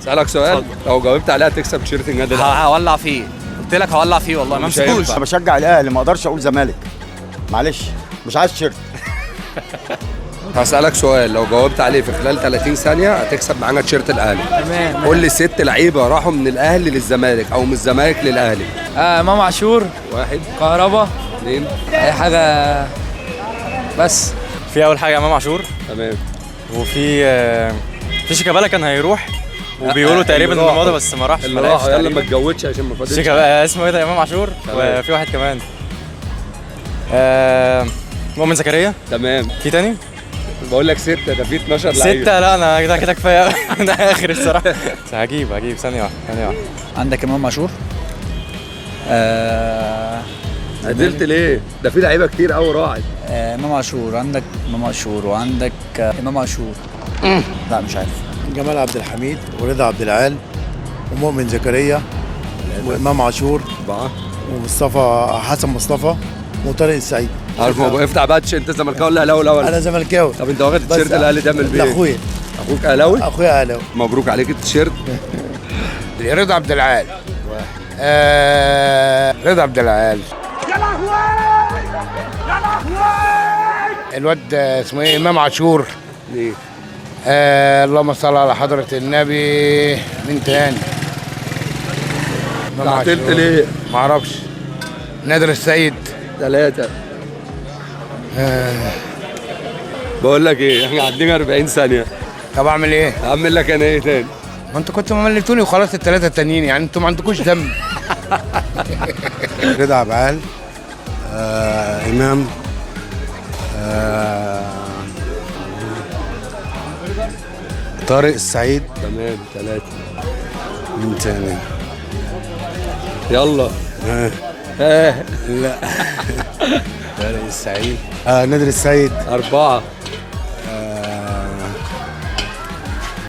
اسالك سؤال، لو جاوبت عليها تكسب تيشيرت النادي الاهلي. هولع فيه، قلت لك هولع فيه والله ما مش مسكوش. هينفع. انا بشجع الاهلي، ما اقدرش اقول زمالك. معلش مش عايز تيشيرت. هسالك سؤال، لو جاوبت عليه في خلال 30 ثانيه هتكسب معانا تيشيرت الاهلي. تمام. قول لي 6 لعيبه راحوا من الاهلي للزمالك او من الزمالك للاهلي. امام عاشور، 1 كهربا، 2 اي حاجه بس. في اول حاجه امام عاشور، تمام. وفي شيكابالا كان هيروح وبيقولوا تقريبا انه ماضي بس ما راحش. اللي ما لعبش راحوا، يلا ما تقريبا. تجودش عشان ما فاضلش. شيكابالا اسمه ايه ده؟ امام عاشور. تمام. وفي واحد كمان مؤمن زكريا. تمام. في تاني بقول لك 6، ده في 12 لعيبه. 6. لا انا كده كفايه قوي. ده اخر الصراحه. بس هجيب ثانيه واحده. عندك امام عاشور، عدلت ليه؟ ده في لعيبه كتير قوي راحت. امام عاشور، عندك امام عاشور وعندك امام عاشور. لا مش عارف. جمال عبد الحميد ورضا عبد العال ومؤمن زكريا وامام عاشور 4. ومصطفى حسن مصطفى وطارق السعيد. عارف ما افتح باتش، انت زملكاوي ولا اهلاوي الاول؟ انا زملكاوي. طب انت واخد التيشيرت الاهلي ده من البيت؟ لاخويا. اخوك اهلاوي؟ اخويا اهلاوي. مبروك عليك التيشيرت. رضا عبد العال. رضا عبد العال. يا لهوي يا لهوي. الواد اسمه ايه؟ امام عاشور. ليه؟ اللهم صل على حضرة النبي. مين تاني؟ إمام عدلت عاشور. ليه؟ معرفش. نادر السيد. 3. بقول لك ايه، احنا عندنا 40 ثانية. طب اعمل ايه؟ هعمل لك انا ايه تاني؟ ما انتوا كنتوا مليتوني وخلاص الثلاثة التانيين، يعني انتوا ما عندكوش دم. رضا عبعال. امام. طارق السعيد. تمام. 3. مين تاني؟ يلا. لا. طارق السعيد. نادر السيد. 4.